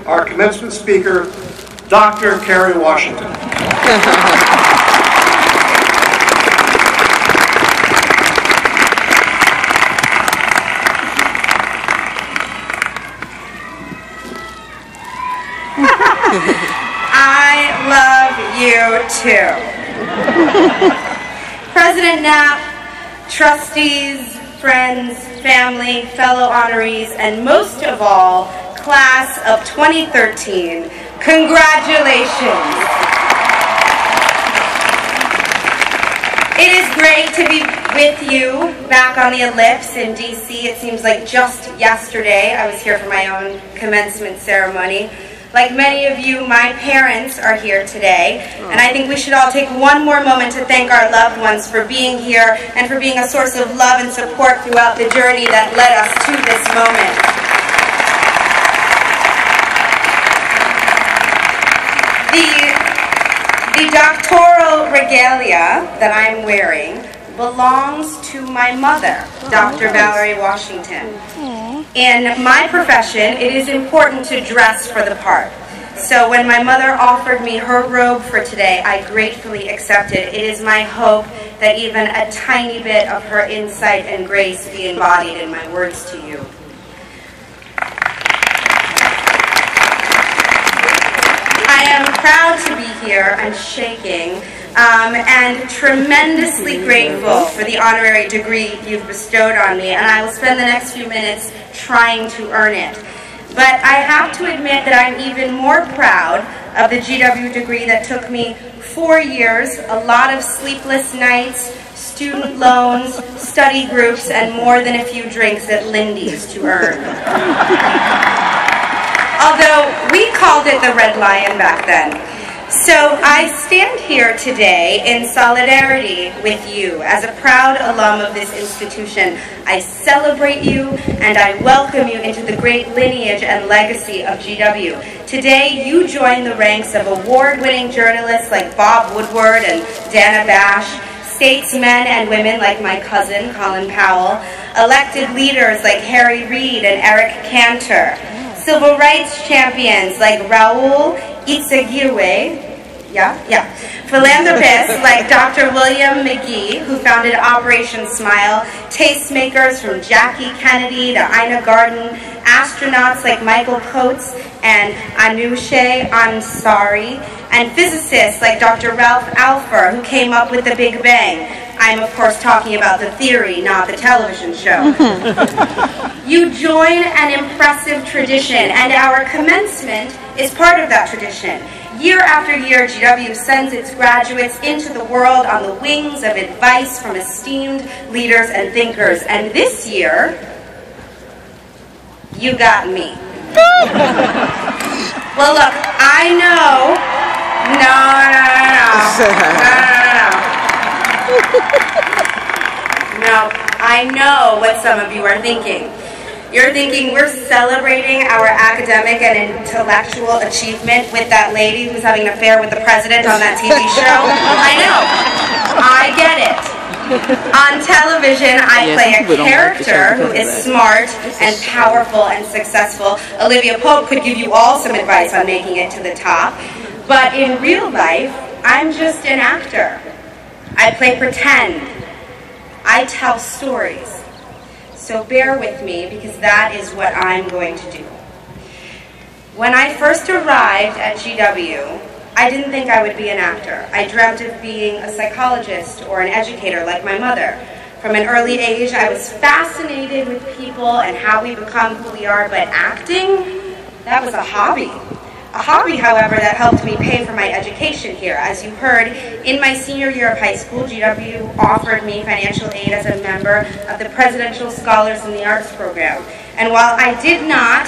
our commencement speaker, Dr. Kerry Washington. I love you too. President Knapp, trustees, friends, family, fellow honorees, and most of all, class of 2013, congratulations. It is great to be with you back on the ellipse in DC. It seems like just yesterday I was here for my own commencement ceremony. Like many of you, my parents are here today, and I think we should all take one more moment to thank our loved ones for being here and for being a source of love and support throughout the journey that led us to this moment. The doctoral regalia that I'm wearing belongs to my mother, Dr. Valerie Washington. In my profession, it is important to dress for the part. So when my mother offered me her robe for today, I gratefully accepted. It is my hope that even a tiny bit of her insight and grace be embodied in my words to you. I am proud to be here. I'm shaking. And tremendously grateful for the honorary degree you've bestowed on me, and I will spend the next few minutes trying to earn it. But I have to admit that I'm even more proud of the GWU degree that took me 4 years, a lot of sleepless nights, student loans, study groups, and more than a few drinks at Lindy's to earn. Although we called it the Red Lion back then. So I stand here today in solidarity with you. As a proud alum of this institution, I celebrate you and I welcome you into the great lineage and legacy of GW. Today, you join the ranks of award-winning journalists like Bob Woodward and Dana Bash, statesmen and women like my cousin, Colin Powell, elected leaders like Harry Reid and Eric Cantor, civil rights champions like Raul Itzagirwe, philanthropists like Dr. William McGee, who founded Operation Smile, tastemakers from Jackie Kennedy to Ina Garten, astronauts like Michael Coates and Anousheh Ansari, and physicists like Dr. Ralph Alpher, who came up with the Big Bang. I'm, of course, talking about the theory, not the television show. You join an impressive tradition, and our commencement is part of that tradition. Year after year, GW sends its graduates into the world on the wings of advice from esteemed leaders and thinkers. And this year, you got me. Well, look, I know. No, I know what some of you are thinking. You're thinking we're celebrating our academic and intellectual achievement with that lady who's having an affair with the president on that TV show. I know. I get it. On television, I play a character who is smart and powerful and successful. Olivia Pope could give you all some advice on making it to the top. But in real life, I'm just an actor. I play pretend. I tell stories. So bear with me, because that is what I'm going to do. When I first arrived at GW, I didn't think I would be an actor. I dreamt of being a psychologist or an educator like my mother. From an early age, I was fascinated with people and how we become who we are, but acting, that was a hobby. A hobby, however, that helped me pay for my education here. As you heard, in my senior year of high school, GW offered me financial aid as a member of the Presidential Scholars in the Arts program. And while I did not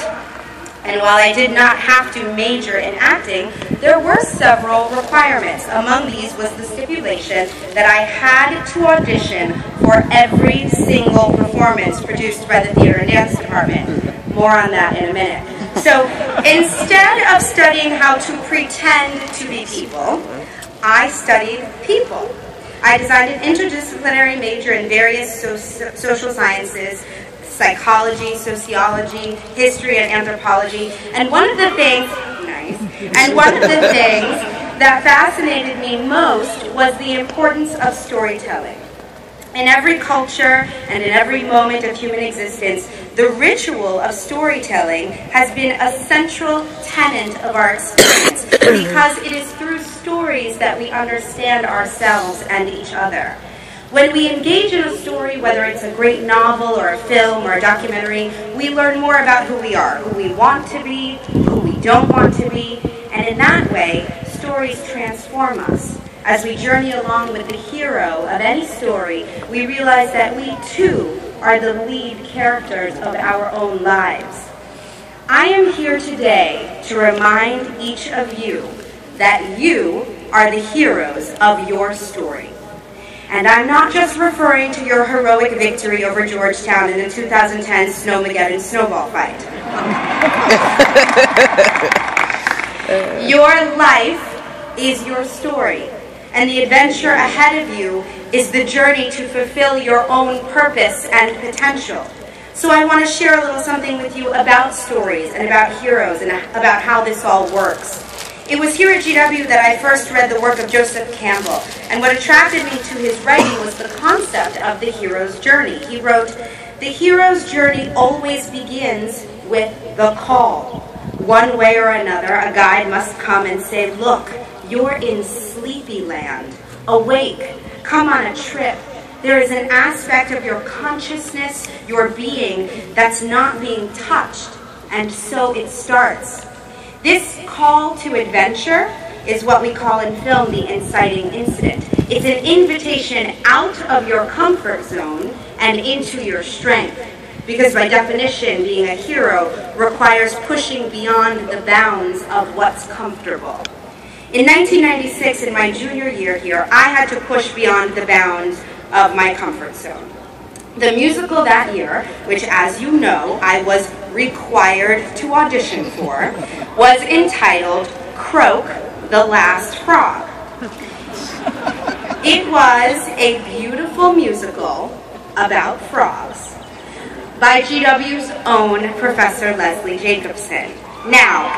have to major in acting, there were several requirements. Among these was the stipulation that I had to audition for every single performance produced by the Theater and Dance Department. More on that in a minute. So instead of studying how to pretend to be people, I studied people. I designed an interdisciplinary major in various social sciences, psychology, sociology, history, and anthropology. And one of the things, that fascinated me most was the importance of storytelling. In every culture and in every moment of human existence, the ritual of storytelling has been a central tenet of our experience because it is through stories that we understand ourselves and each other. When we engage in a story, whether it's a great novel or a film or a documentary, we learn more about who we are, who we want to be, who we don't want to be, and in that way, stories transform us. As we journey along with the hero of any story, we realize that we too are the lead characters of our own lives. I am here today to remind each of you that you are the heroes of your story. And I'm not just referring to your heroic victory over Georgetown in the 2010 Snowmageddon snowball fight. Your life is your story. And the adventure ahead of you is the journey to fulfill your own purpose and potential. So I want to share a little something with you about stories and about heroes and about how this all works. It was here at GWU that I first read the work of Joseph Campbell, and what attracted me to his writing was the concept of the hero's journey. He wrote, "The hero's journey always begins with the call. One way or another, a guide must come and say, look, you're in sleepy land. Awake. Come on a trip. There is an aspect of your consciousness, your being, that's not being touched. And so it starts." This call to adventure is what we call in film the inciting incident. It's an invitation out of your comfort zone and into your strength. Because by definition, being a hero requires pushing beyond the bounds of what's comfortable. In 1996, in my junior year here, I had to push beyond the bounds of my comfort zone. The musical that year, which as you know, I was required to audition for, was entitled Croak the Last Frog. It was a beautiful musical about frogs by GW's own Professor Leslie Jacobson. Now,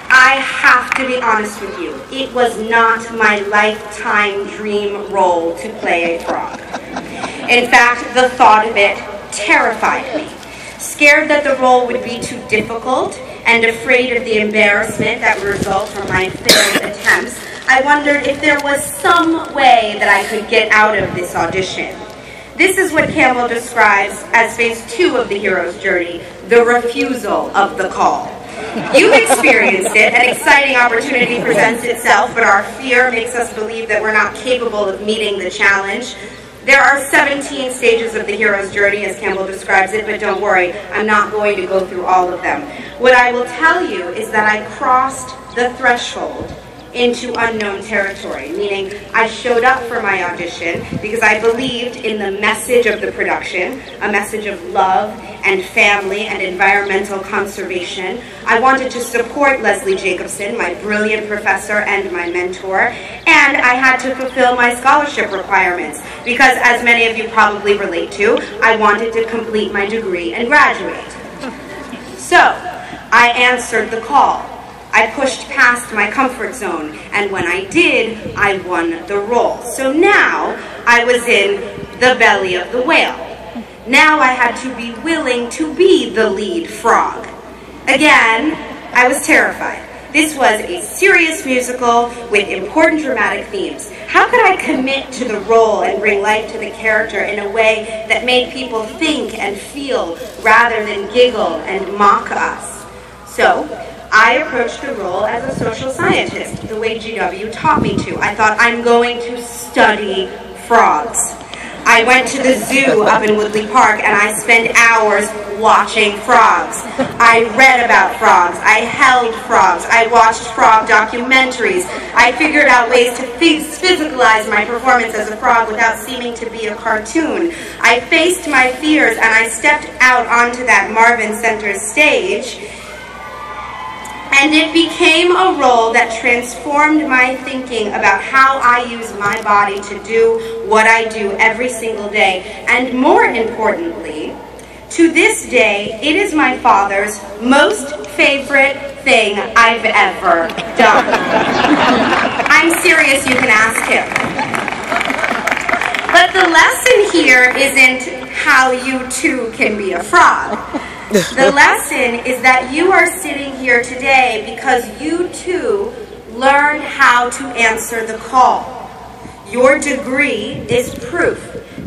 I have to be honest with you, it was not my lifetime dream role to play a frog. In fact, the thought of it terrified me. Scared that the role would be too difficult and afraid of the embarrassment that would result from my failed attempts, I wondered if there was some way that I could get out of this audition. This is what Campbell describes as phase 2 of the hero's journey, the refusal of the call. You've experienced it. An exciting opportunity presents itself, but our fear makes us believe that we're not capable of meeting the challenge. There are 17 stages of the hero's journey, as Campbell describes it, but don't worry, I'm not going to go through all of them. What I will tell you is that I crossed the threshold into unknown territory, meaning I showed up for my audition because I believed in the message of the production, a message of love and family and environmental conservation. I wanted to support Leslie Jacobson, my brilliant professor and my mentor, and I had to fulfill my scholarship requirements because, as many of you probably relate to, I wanted to complete my degree and graduate. So, I answered the call. I pushed past my comfort zone, and when I did, I won the role. So now, I was in the belly of the whale. Now I had to be willing to be the lead frog. Again, I was terrified. This was a serious musical with important dramatic themes. How could I commit to the role and bring life to the character in a way that made people think and feel rather than giggle and mock us? So, I approached the role as a social scientist, the way GW taught me to. I thought, I'm going to study frogs. I went to the zoo up in Woodley Park and I spent hours watching frogs. I read about frogs. I held frogs. I watched frog documentaries. I figured out ways to physicalize my performance as a frog without seeming to be a cartoon. I faced my fears and I stepped out onto that Marvin Center stage. And it became a role that transformed my thinking about how I use my body to do what I do every single day. And more importantly, to this day, it is my father's most favorite thing I've ever done. I'm serious, you can ask him. But the lesson here isn't how you too can be a frog. The lesson is that you are sitting here today because you too learned how to answer the call. Your degree is proof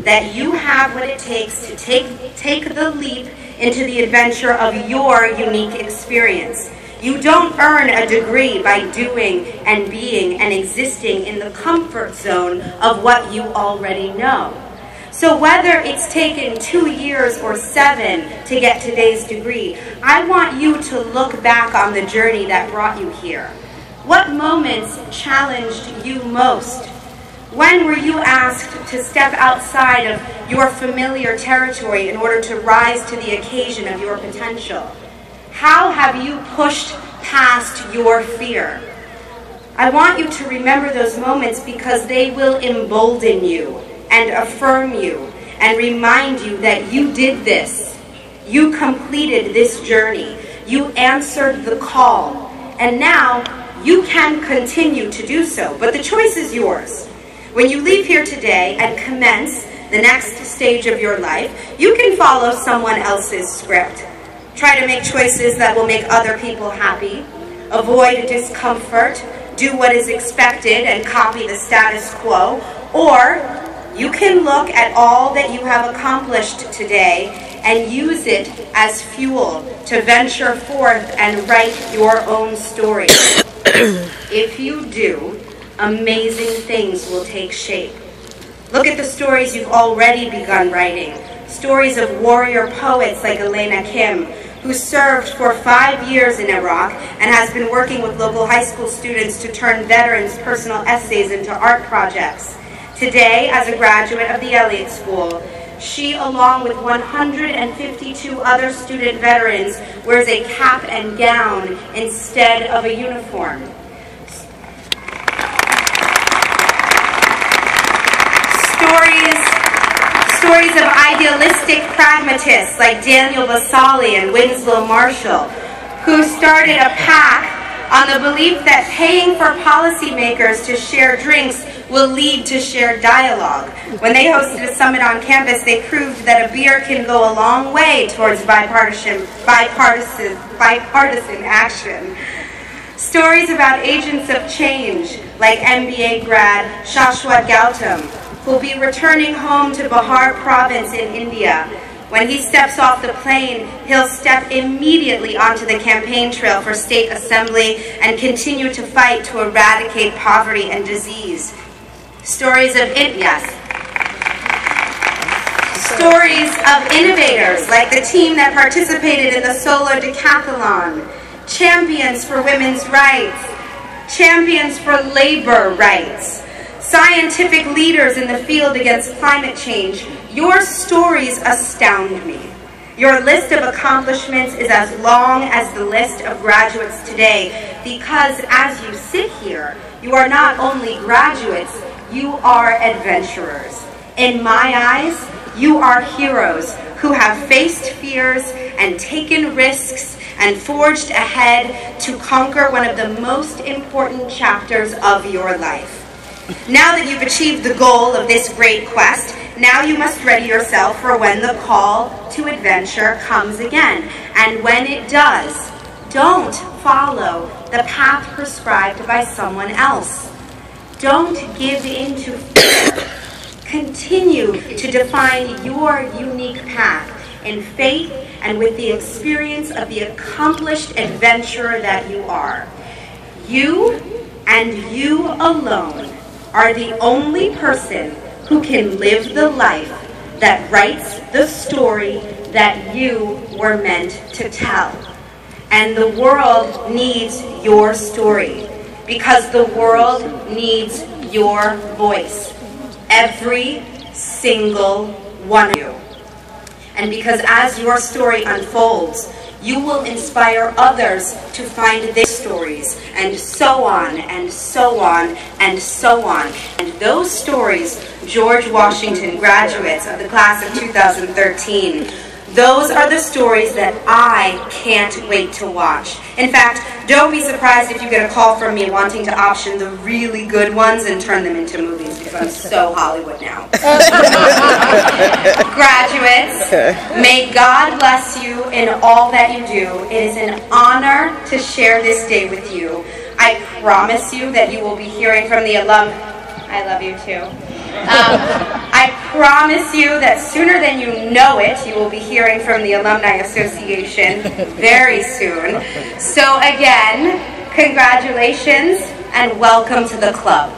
that you have what it takes to take the leap into the adventure of your unique experience. You don't earn a degree by doing and being and existing in the comfort zone of what you already know. So whether it's taken 2 years or 7 to get today's degree, I want you to look back on the journey that brought you here. What moments challenged you most? When were you asked to step outside of your familiar territory in order to rise to the occasion of your potential? How have you pushed past your fear? I want you to remember those moments because they will embolden you and affirm you and remind you that you did this. You completed this journey. You answered the call. And now you can continue to do so, but the choice is yours. When you leave here today and commence the next stage of your life, you can follow someone else's script. Try to make choices that will make other people happy, avoid discomfort, do what is expected and copy the status quo, or you can look at all that you have accomplished today and use it as fuel to venture forth and write your own story. If you do, amazing things will take shape. Look at the stories you've already begun writing. Stories of warrior poets like Elena Kim, who served for 5 years in Iraq and has been working with local high school students to turn veterans' personal essays into art projects. Today, as a graduate of the Elliott School, she, along with 152 other student veterans, wears a cap and gown instead of a uniform. Stories of idealistic pragmatists like Daniel Basali and Winslow Marshall, who started a PAC on the belief that paying for policymakers to share drinks will lead to shared dialogue. When they hosted a summit on campus, they proved that a beer can go a long way towards bipartisan action. Stories about agents of change like MBA grad Shashwat Gautam, who will be returning home to Bihar province in India. When he steps off the plane, he'll step immediately onto the campaign trail for state assembly and continue to fight to eradicate poverty and disease. Stories of Stories of innovators like the team that participated in the solo decathlon, champions for women's rights, champions for labor rights, scientific leaders in the field against climate change. Your stories astound me. Your list of accomplishments is as long as the list of graduates today, because as you sit here, you are not only graduates, you are adventurers. In my eyes, you are heroes who have faced fears and taken risks and forged ahead to conquer one of the most important chapters of your life. Now that you've achieved the goal of this great quest, now you must ready yourself for when the call to adventure comes again. And when it does, don't follow the path prescribed by someone else. Don't give in to fear. Continue to define your unique path in faith and with the experience of the accomplished adventurer that you are. You and you alone are the only person who can live the life that writes the story that you were meant to tell. And the world needs your story, because the world needs your voice. Every single one of you. And because as your story unfolds, you will inspire others to find their stories, and so on, and so on, and so on. And those stories, George Washington graduates of the class of 2013, those are the stories that I can't wait to watch. In fact, don't be surprised if you get a call from me wanting to option the really good ones and turn them into movies, because I'm so Hollywood now. Graduates, may God bless you in all that you do. It is an honor to share this day with you. I promise you that you will be hearing from the I love you too. I promise you that sooner than you know it, you will be hearing from the Alumni Association very soon. So again, congratulations and welcome to the club.